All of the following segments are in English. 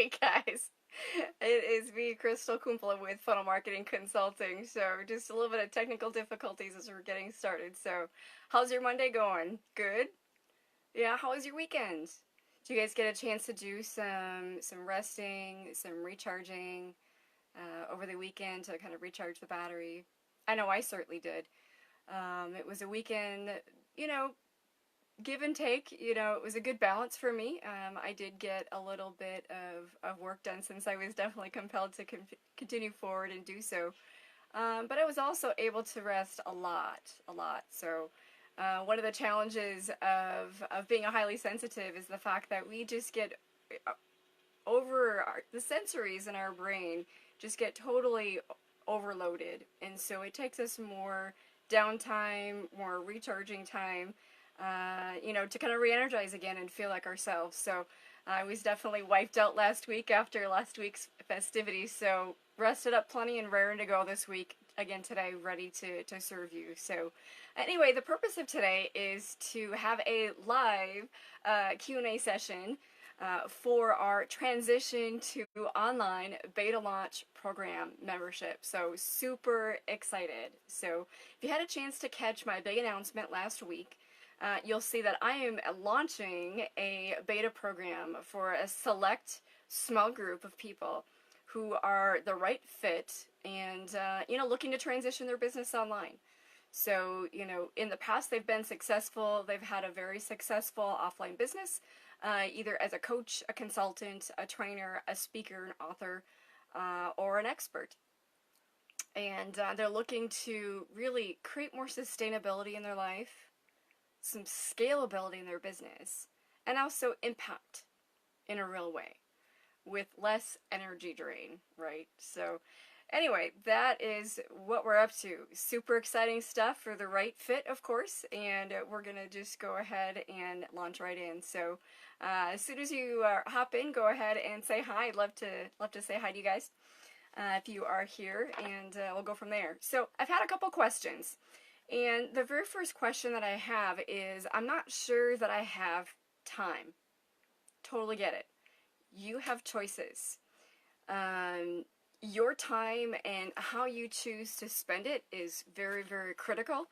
Hey guys, it is me, Crystal Kumpla with Funnel Marketing Consulting. So, just a little bit of technical difficulties as we're getting started. So, how's your Monday going? Good? Yeah, how was your weekend? Did you guys get a chance to do some resting, some recharging over the weekend to kind of recharge the battery? I know I certainly did. It was a weekend, you know, give and take. It was a good balance for me. I did get a little bit of work done since I was definitely compelled to continue forward and do so. But I was also able to rest a lot, a lot. So one of the challenges of being a highly sensitive is the fact that we just get the sensories in our brain just get totally overloaded. And so it takes us more downtime, more recharging time, to kind of re-energize again and feel like ourselves. So I was definitely wiped out last week after last week's festivities. So rested up plenty and raring to go this week. Again today, ready to serve you. So anyway, the purpose of today is to have a live Q&A session for our Transition to Online beta launch program membership. So super excited. So if you had a chance to catch my big announcement last week, you'll see that I am launching a beta program for a select small group of people who are the right fit and, looking to transition their business online. So, in the past they've been successful. They've had a very successful offline business, either as a coach, a consultant, a trainer, a speaker, an author, or an expert. And they're looking to really create more sustainability in their life, some scalability in their business, and also impact in a real way with less energy drain, right? So anyway, that is what we're up to. Super exciting stuff for the right fit, of course, and we're gonna just go ahead and launch right in. So as soon as you hop in, go ahead and say hi. I'd love to say hi to you guys if you are here, and we'll go from there. So I've had a couple questions. And the very first question that I have is, I'm not sure that I have time. Totally get it. You have choices. Your time and how you choose to spend it is very, very critical.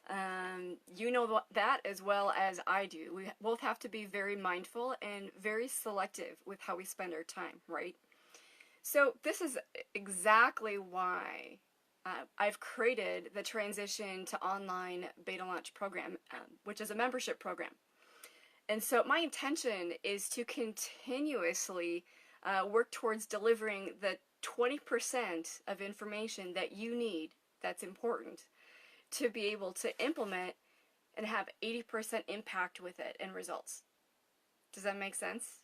You know that as well as I do. We both have to be very mindful and very selective with how we spend our time, right? So this is exactly why I've created the Transition to Online beta launch program, which is a membership program. And so my intention is to continuously work towards delivering the 20% of information that you need, that's important, to be able to implement and have 80% impact with it and results. Does that make sense?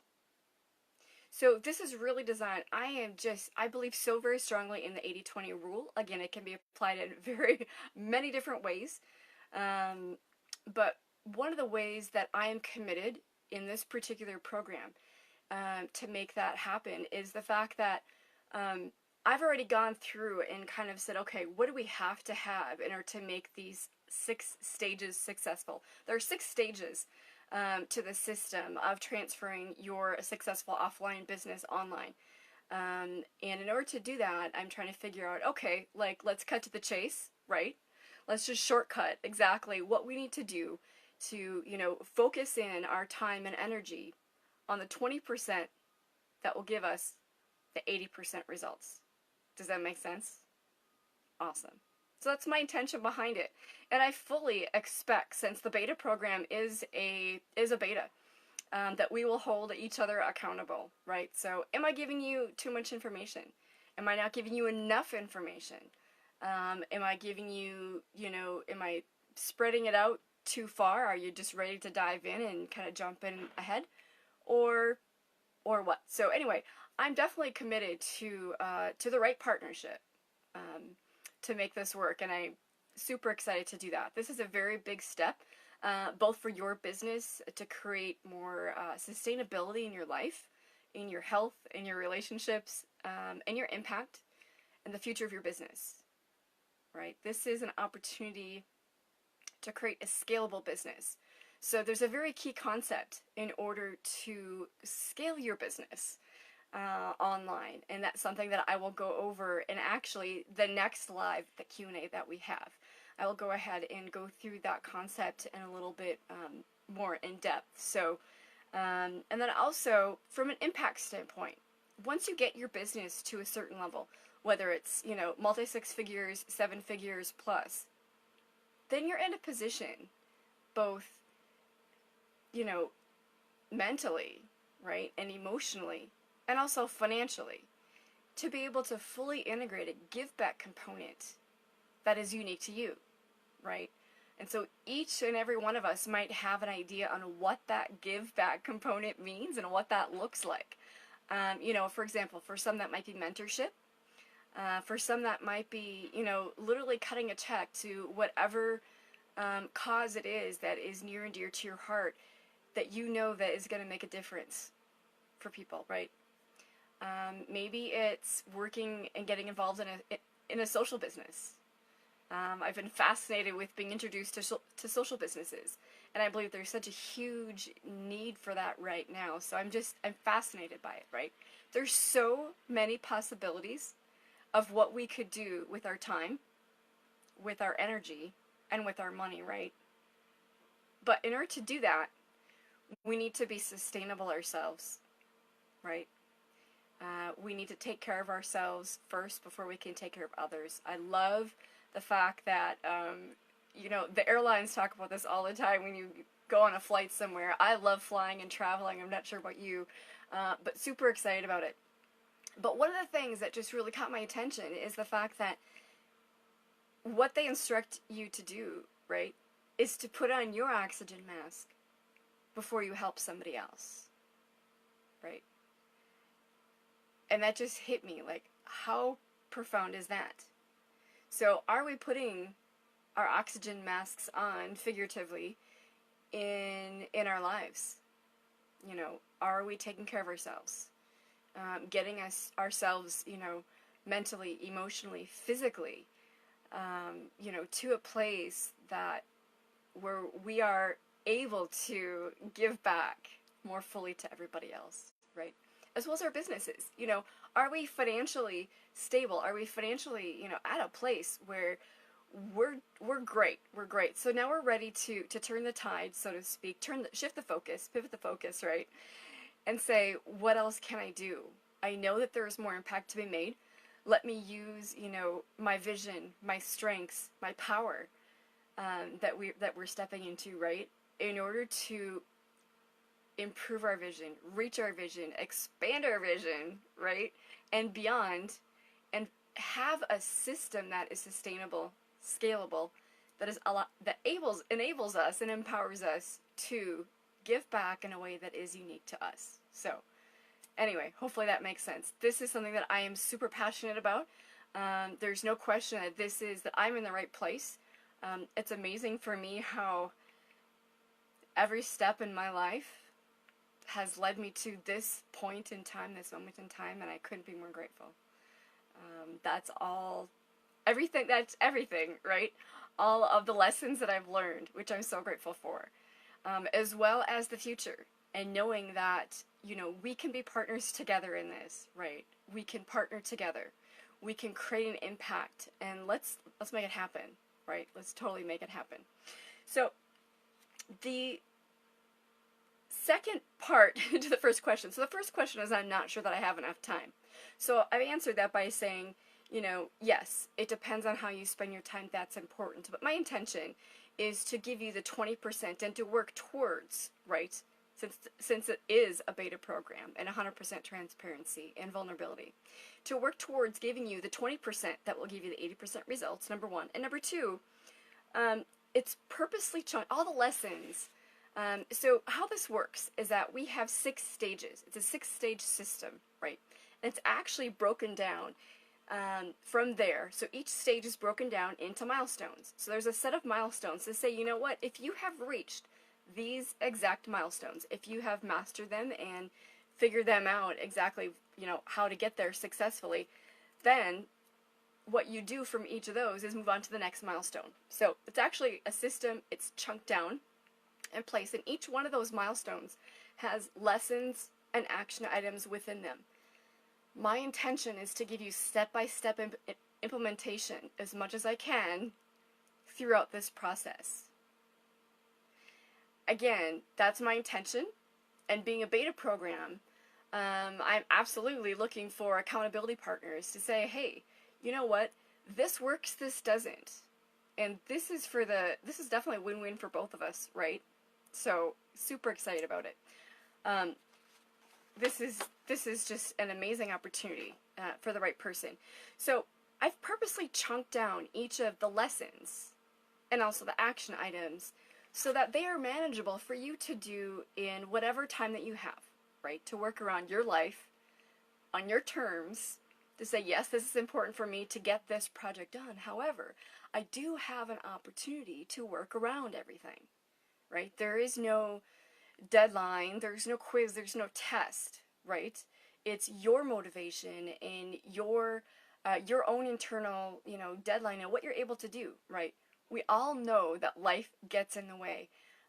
So this is really designed, I believe so very strongly in the 80-20 rule. Again, it can be applied in very many different ways. But one of the ways that I am committed in this particular program to make that happen is the fact that I've already gone through and kind of said, okay, what do we have to have in order to make these 6 stages successful? There are 6 stages to the system of transferring your successful offline business online. And in order to do that, I'm trying to figure out, okay, let's cut to the chase, right? Let's just shortcut exactly what we need to do to, focus in our time and energy on the 20% that will give us the 80% results. Does that make sense? Awesome. So that's my intention behind it. And I fully expect, since the beta program is a beta, that we will hold each other accountable, right? So am I giving you too much information? Am I not giving you enough information? Am I giving you, am I spreading it out too far? Are you just ready to dive in and kind of jump in ahead? Or what? So anyway, I'm definitely committed to the right partnership. To make this work, and I'm super excited to do that. This is a very big step, both for your business to create more sustainability in your life, in your health, in your relationships, and your impact, and the future of your business, right? This is an opportunity to create a scalable business. So there's a very key concept in order to scale your business. online, and that's something that I will go over in actually the next live, the Q&A that we have. I will go ahead and go through that concept in a little bit more in depth. So, and then also from an impact standpoint, once you get your business to a certain level, whether it's, you know, multi 6 figures, 7 figures plus, then you're in a position, both, you know, mentally, right, and emotionally, and also financially, to be able to fully integrate a give back component that is unique to you, right? And so each and every one of us might have an idea on what that give back component means and what that looks like. You know, for example, for some that might be mentorship. For some that might be, you know, literally cutting a check to whatever cause it is that is near and dear to your heart, that you know that is going to make a difference for people, right? Maybe it's working and getting involved in a social business. I've been fascinated with being introduced to social businesses, and I believe there's such a huge need for that right now. So I'm fascinated by it, right? There's so many possibilities of what we could do with our time, with our energy, and with our money, right? But in order to do that, we need to be sustainable ourselves, right? We need to take care of ourselves first before we can take care of others. I love the fact that, you know, the airlines talk about this all the time when you go on a flight somewhere. I love flying and traveling. I'm not sure about you, but super excited about it. But one of the things that just really caught my attention is the fact that what they instruct you to do, right, is to put on your oxygen mask before you help somebody else, right? And that just hit me, like, how profound is that? So are we putting our oxygen masks on, figuratively, in our lives? You know, are we taking care of ourselves? Getting ourselves, you know, mentally, emotionally, physically, you know, to a place that where we are able to give back more fully to everybody else, right? As well as our businesses. You know, are we financially stable? Are we financially, you know, at a place where we're great? We're great. So now we're ready to turn the tide, so to speak, shift the focus, pivot the focus, right? And say, what else can I do? I know that there is more impact to be made. Let me use, you know, my vision, my strengths, my power, that we're stepping into, right? In order to improve our vision, reach our vision, expand our vision, right? And beyond, and have a system that is sustainable, scalable, that is that enables us and empowers us to give back in a way that is unique to us. So, anyway, hopefully that makes sense. This is something that I am super passionate about. There's no question that I'm in the right place. It's amazing for me how every step in my life has led me to this point in time, this moment in time, and I couldn't be more grateful. That's everything, right? All of the lessons that I've learned, which I'm so grateful for, as well as the future, and knowing that, you know, we can be partners together in this, right? We can partner together. We can create an impact, and let's make it happen, right? Let's totally make it happen. So, the second part to the first question. So the first question is, I'm not sure that I have enough time. So I've answered that by saying, you know, yes, it depends on how you spend your time. That's important. But my intention is to give you the 20% and to work towards, right, since it is a beta program and 100% transparency and vulnerability, to work towards giving you the 20% that will give you the 80% results, number one. And number two, it's purposely all the lessons. So how this works is that we have 6 stages. It's a 6-stage system, right? And it's actually broken down from there. So each stage is broken down into milestones. So there's a set of milestones to say, you know what, if you have reached these exact milestones, if you have mastered them and figured them out exactly, you know, how to get there successfully, then what you do from each of those is move on to the next milestone. So it's actually a system. It's chunked down in place, and each one of those milestones has lessons and action items within them. My intention is to give you step-by-step implementation as much as I can throughout this process. Again, that's my intention, and being a beta program, I'm absolutely looking for accountability partners to say, hey, you know what, this works, this doesn't. And this is definitely a win-win for both of us, right? So, super excited about it. This is just an amazing opportunity for the right person. So, I've purposely chunked down each of the lessons and also the action items so that they are manageable for you to do in whatever time that you have, right? To work around your life on your terms, to say, yes, this is important for me to get this project done. However, I do have an opportunity to work around everything, right? There is no deadline, there's no quiz, there's no test, right? It's your motivation and your own internal, deadline and what you're able to do, right? We all know that life gets in the way.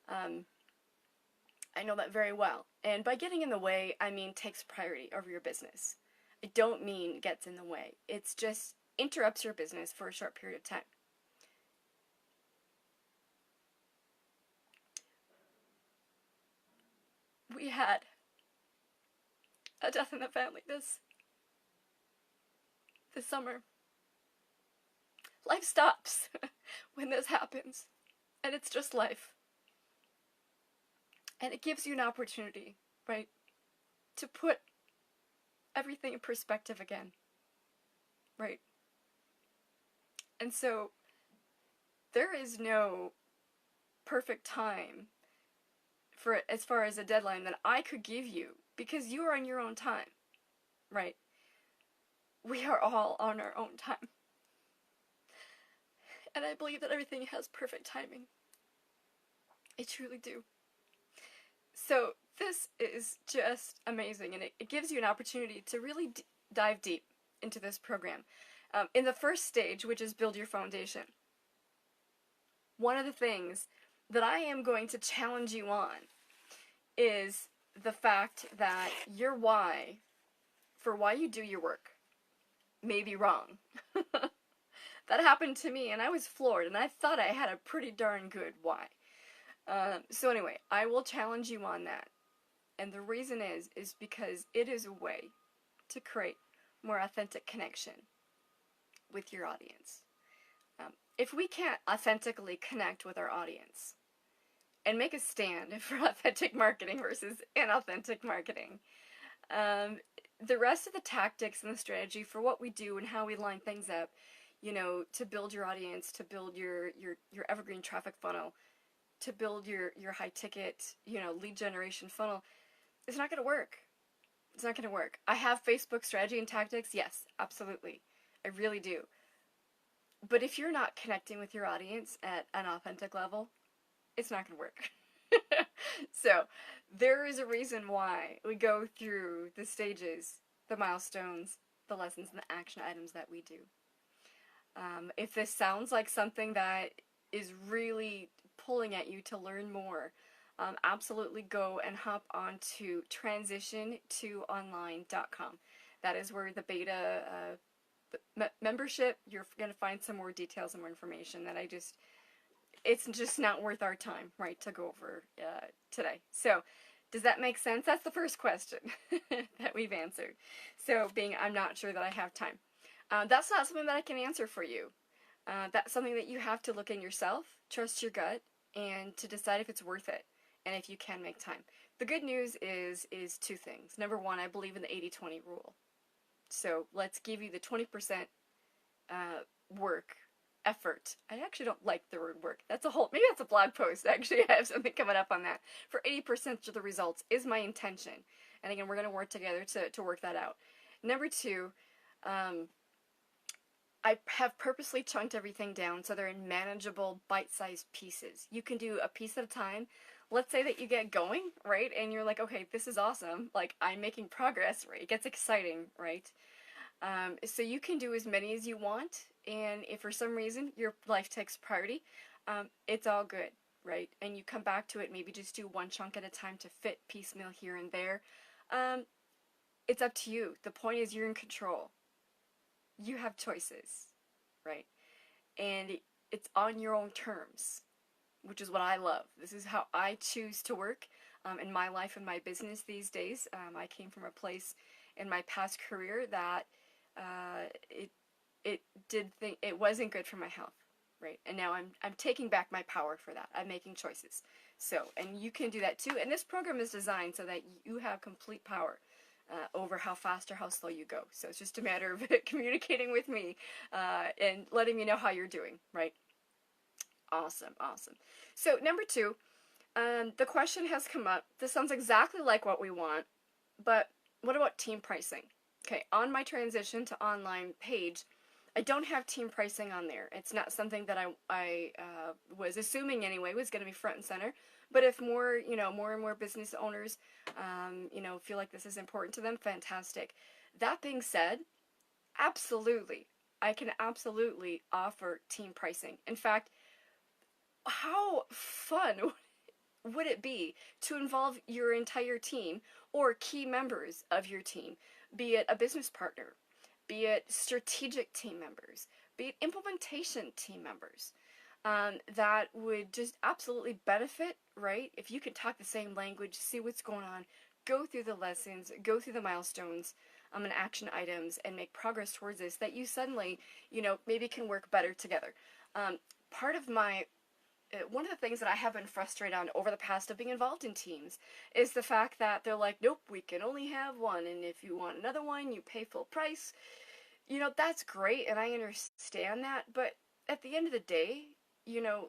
I know that very well. And by getting in the way, I mean takes priority over your business. I don't mean gets in the way. It's just interrupts your business for a short period of time. We had a death in the family this summer. Life stops when this happens, and it's just life. And it gives you an opportunity, right, to put everything in perspective again, right? And so there is no perfect time for it as far as a deadline that I could give you, because you are on your own time, right? We are all on our own time. And I believe that everything has perfect timing. I truly do. So this is just amazing, and it gives you an opportunity to really dive deep into this program. In the first stage, which is build your foundation, one of the things that I am going to challenge you on is the fact that your why, for why you do your work, may be wrong. That happened to me, and I was floored, and I thought I had a pretty darn good why. So anyway, I will challenge you on that. And the reason is because it is a way to create more authentic connection with your audience. If we can't authentically connect with our audience and make a stand for authentic marketing versus inauthentic marketing, the rest of the tactics and the strategy for what we do and how we line things up, to build your audience, to build your evergreen traffic funnel, to build your high ticket, lead generation funnel, it's not going to work. It's not going to work. I have Facebook strategy and tactics. Yes, absolutely. I really do. But if you're not connecting with your audience at an authentic level, it's not going to work. So there is a reason why we go through the stages, the milestones, the lessons, and the action items that we do. If this sounds like something that is really pulling at you to learn more, absolutely go and hop onto Transition2Online.com. That is where the beta membership, you're going to find some more details and more information that it's just not worth our time, right, to go over today. So, does that make sense? That's the first question that we've answered. So, I'm not sure that I have time. That's not something that I can answer for you. That's something that you have to look in yourself, trust your gut, and to decide if it's worth it, and if you can make time. The good news is two things. Number one, I believe in the 80-20 rule. So let's give you the 20% work, effort. I actually don't like the word work. Maybe that's a blog post, actually. I have something coming up on that. For 80% of the results is my intention. And again, we're going to work together to work that out. Number two, I have purposely chunked everything down so they're in manageable, bite-sized pieces. You can do a piece at a time. Let's say that you get going, right? And you're like, okay, this is awesome. Like, I'm making progress, right? It gets exciting, right? So you can do as many as you want. And if for some reason your life takes priority, it's all good, right? And you come back to it, maybe just do one chunk at a time to fit piecemeal here and there. it's up to you. The point is you're in control. You have choices, right? And it's on your own terms, which is what I love. This is how I choose to work in my life and my business these days. I came from a place in my past career that it it wasn't good for my health, right? And now I'm taking back my power for that. I'm making choices. So, and you can do that too. And this program is designed so that you have complete power over how fast or how slow you go. So it's just a matter of communicating with me and letting me know how you're doing, right? Awesome, awesome. So number 2, the question has come up. This sounds exactly like what we want, but what about team pricing? Okay, on my transition to online page, I don't have team pricing on there. It's not something that I was assuming anyway was going to be front and center. But if more, more and more business owners, feel like this is important to them, fantastic. That being said, absolutely, I can absolutely offer team pricing. In fact, how fun would it be to involve your entire team or key members of your team, be it a business partner, be it strategic team members, be it implementation team members, that would just absolutely benefit, right? If you could talk the same language, see what's going on, go through the lessons, go through the milestones, and action items, and make progress towards this, that you suddenly, maybe can work better together. Part of my One of the things that I have been frustrated on over the past of being involved in teams is the fact that they're like, nope, we can only have one, and if you want another one, you pay full price. That's great, and I understand that, but at the end of the day,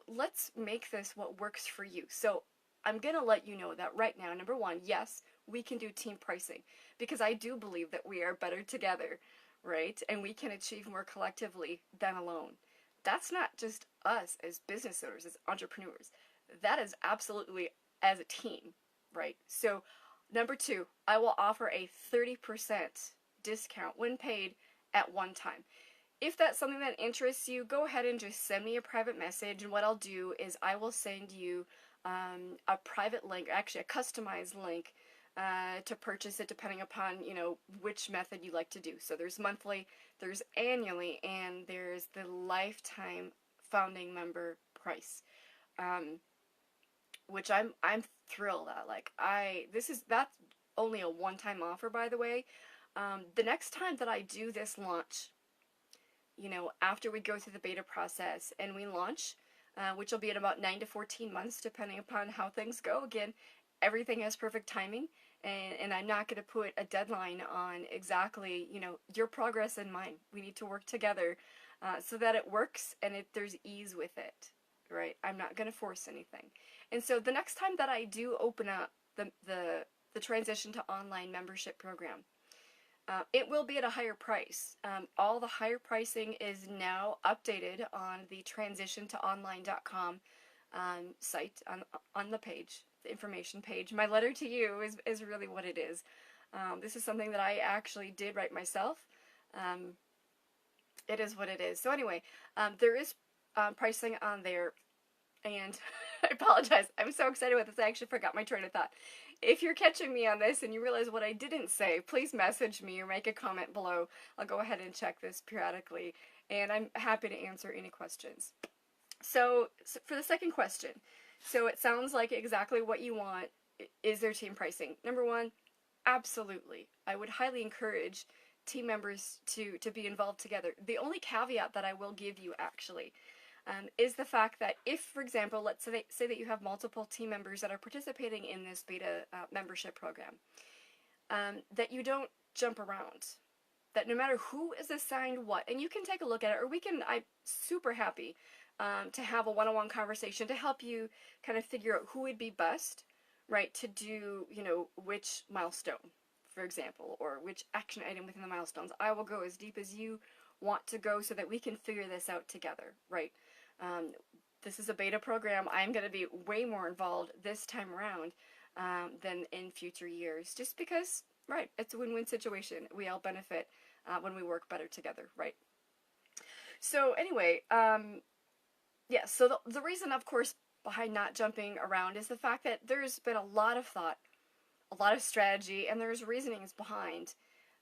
let's make this what works for you. So I'm going to let you know that right now, number 1, yes, we can do team pricing, because I do believe that we are better together, right? And we can achieve more collectively than alone. That's not just us as business owners, as entrepreneurs. That is absolutely as a team, right? So, number 2, I will offer a 30% discount when paid at one time. If that's something that interests you, go ahead and just send me a private message, and what I'll do is I will send you a private link, actually a customized link, to purchase it depending upon, which method you like to do. So there's monthly, there's annually, and there's the lifetime founding member price, which I'm thrilled at. Like, that's only a one-time offer, by the way. The next time that I do this launch, after we go through the beta process and we launch, which will be in about 9 to 14 months, depending upon how things go. Again, everything has perfect timing, and I'm not going to put a deadline on exactly, your progress and mine. We need to work together so that it works and there's ease with it, right? I'm not going to force anything. And so the next time that I do open up the Transition to Online membership program, it will be at a higher price. All the higher pricing is now updated on the transition2online.com site, on the page, the information page. My letter to you is really what it is. This is something that I actually did write myself. It is what it is. So anyway, there is pricing on there, and I apologize. I'm so excited with this. I actually forgot my train of thought. If you're catching me on this and you realize what I didn't say, please message me or make a comment below. I'll go ahead and check this periodically, and I'm happy to answer any questions. So for the second question, so it sounds like exactly what you want. Is there team pricing? Number 1, absolutely. I would highly encourage team members to be involved together. The only caveat that I will give you, actually, is the fact that if, for example, let's say that you have multiple team members that are participating in this beta membership program, that you don't jump around, that no matter who is assigned what, and you can take a look at it, or I'm super happy to have a one-on-one conversation to help you kind of figure out who would be best, right, to do, which milestone, for example, or which action item within the milestones. I will go as deep as you want to go so that we can figure this out together, right? This is a beta program. I'm going to be way more involved this time around than in future years, just because, right, it's a win-win situation. We all benefit when we work better together, right? So anyway, yeah, so the reason, of course, behind not jumping around is the fact that there's been a lot of thought, a lot of strategy, and there's reasonings behind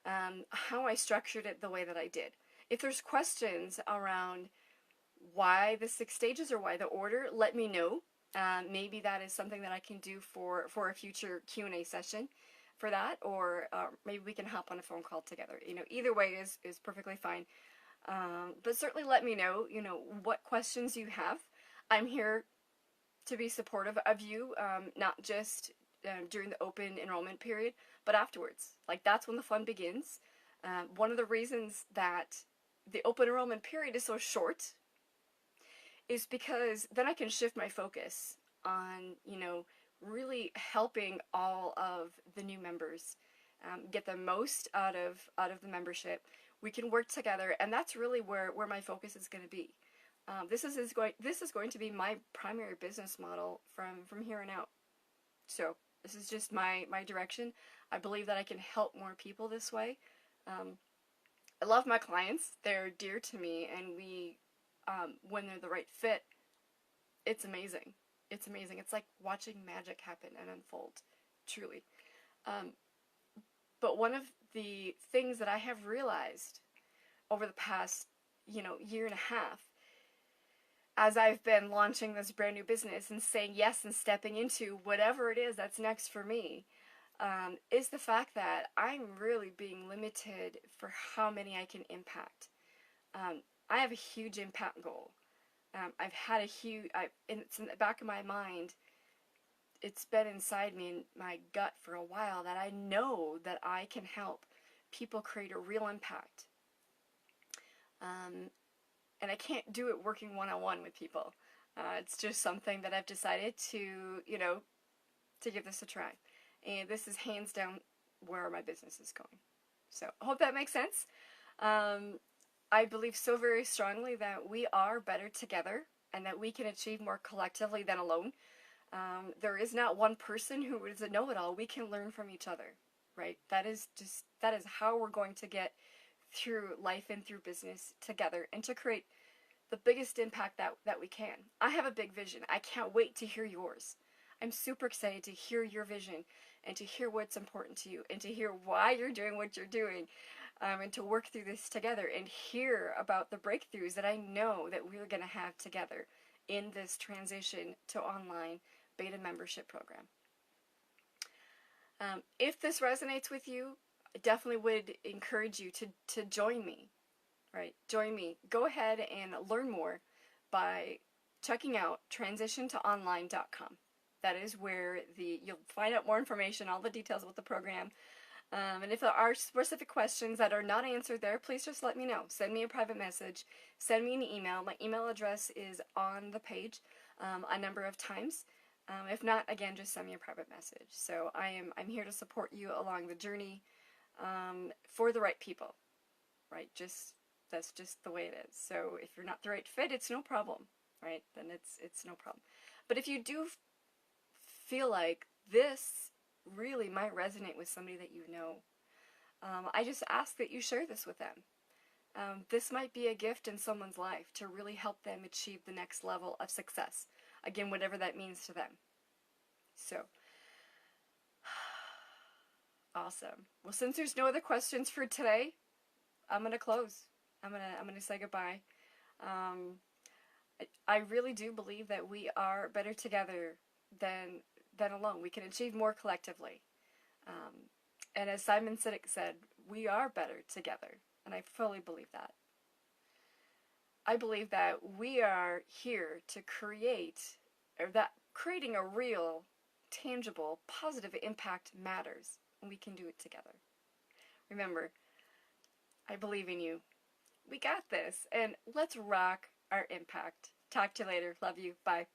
how I structured it the way that I did. If there's questions around why the 6 stages or why the order, let me know. Maybe that is something that I can do for a future Q&A session for that, or maybe we can hop on a phone call together. Either way is perfectly fine. But certainly let me know, what questions you have. I'm here to be supportive of you, not just during the open enrollment period, but afterwards. Like, that's when the fun begins. One of the reasons that the open enrollment period is so short is because then I can shift my focus on, really helping all of the new members get the most out of the membership. We can work together, and that's really where my focus is going to be. This is going to be my primary business model from here on out. So this is just my direction. I believe that I can help more people this way. I love my clients. They're dear to me, and we, when they're the right fit, it's amazing. It's amazing. It's like watching magic happen and unfold, truly. But one of the things that I have realized over the past, year and a half, as I've been launching this brand new business and saying yes and stepping into whatever it is that's next for me, is the fact that I'm really being limited for how many I can impact. I have a huge impact goal. I've had and it's in the back of my mind, it's been inside me in my gut for a while, that I know that I can help people create a real impact. And I can't do it working one-on-one with people. It's just something that I've decided to give this a try. And this is hands down where my business is going. So I hope that makes sense. I believe so very strongly that we are better together and that we can achieve more collectively than alone. There is not one person who is a know-it-all. We can learn from each other, right? That is how we're going to get through life and through business together and to create the biggest impact that we can. I have a big vision. I can't wait to hear yours. I'm super excited to hear your vision and to hear what's important to you and to hear why you're doing what you're doing, and to work through this together and hear about the breakthroughs that I know that we're going to have together in this transition to online beta membership program. If this resonates with you, I definitely would encourage you to join me, right? Join me. Go ahead and learn more by checking out transition2online.com. That is where you'll find out more information, all the details about the program. And if there are specific questions that are not answered there, please just let me know. Send me a private message. Send me an email. My email address is on the page a number of times. If not, again, just send me a private message. So I'm here to support you along the journey for the right people, right? That's just the way it is. So if you're not the right fit, it's no problem, right? Then it's no problem. But if you do feel like this really might resonate with somebody that you know, I just ask that you share this with them. This might be a gift in someone's life to really help them achieve the next level of success. Again, whatever that means to them. So, awesome. Well, since there's no other questions for today, I'm gonna close. I'm gonna say goodbye. I really do believe that we are better together than alone. We can achieve more collectively. And as Simon Sinek said, we are better together. And I fully believe that. I believe that we are here to creating a real, tangible, positive impact matters, and we can do it together. Remember, I believe in you. We got this, and let's rock our impact. Talk to you later. Love you. Bye.